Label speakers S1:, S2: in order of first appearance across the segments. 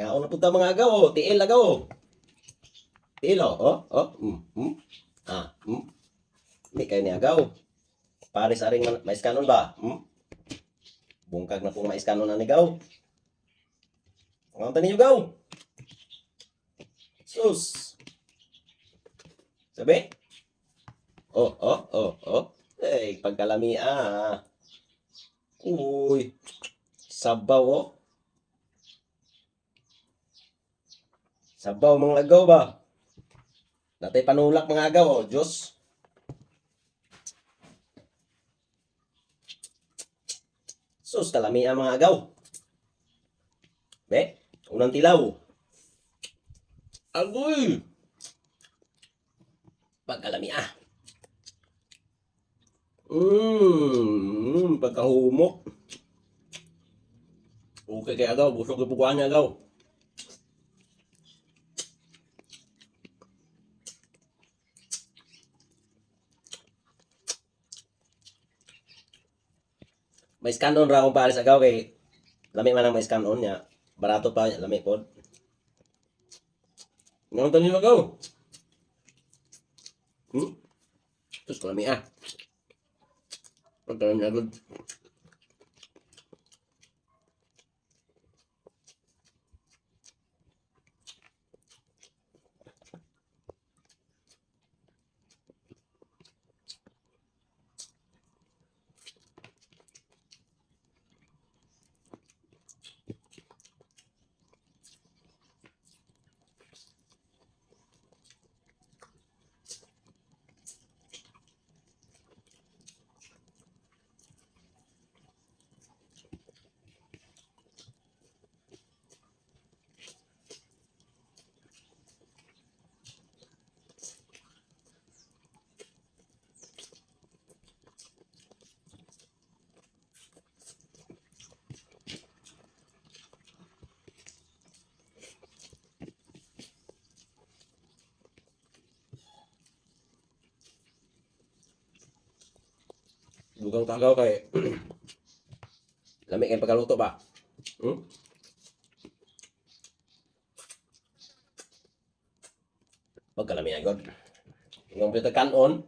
S1: Nga una punta mga agaw, oh. Tiil agaw, oh. Tiil, oh. Oh, oh. Ah, Hindi kayo ni agaw. Pares aring mais kanon ba? Bungkag na pong mais kanon na ni gaw. Ang tanin nyo gaw. Sus. Sabi? Oh, oh, oh, oh. Eh, pagkalami ah. Uy. Sabaw, oh. Sabaw mga agaw ba? Natay panulak mga agaw, oh. Diyos. Sus, kalami ang mga agaw. Be, unang tilaw. Agoy! Pagkalami ah. Pagkahumok. Okay kay agaw, busog ipukuhan niya agaw. May scan-on ra akong pares agaw kay lami man ang may scan-on niya. Barato pa lami pod. Ngayon tanin agaw. Terus kalami ah. Pagkalami agad. Bugang tagaw kay lami kay pagkaluto ba? Pagkalami agad. Yung pita kanon.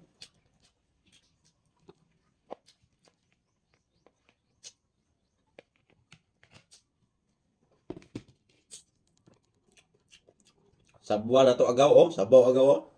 S1: Sabuan na to agaw, oh. Sabaw agaw, oh.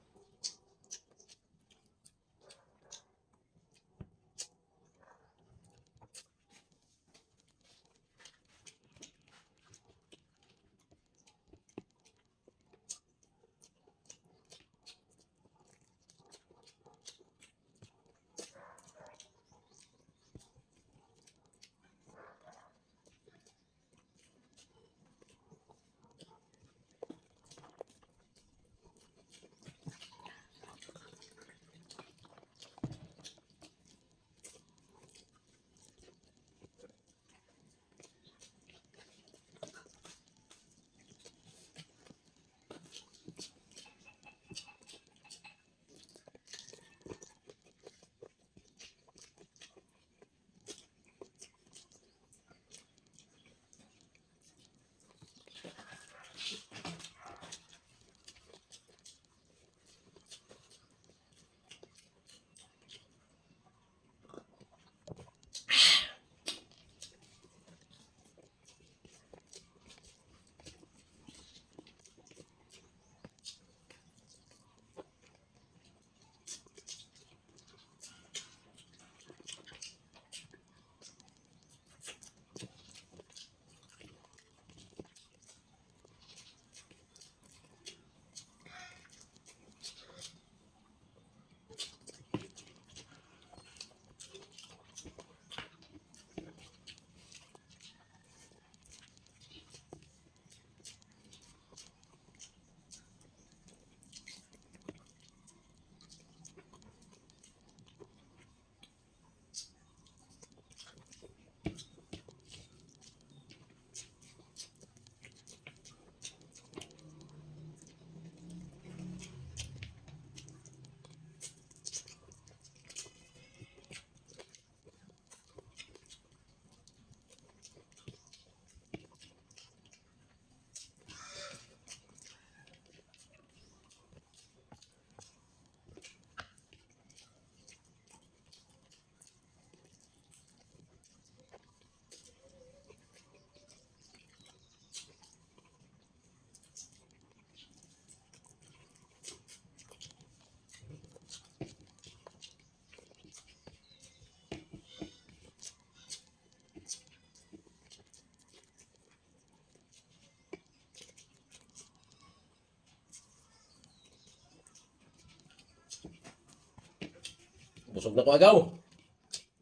S1: Busog na ko agaw.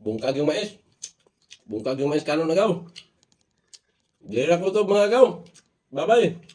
S1: Bungkag yung mais. Bungkag yung mais kanon agaw. Dira ko to mga agaw. Bye-bye.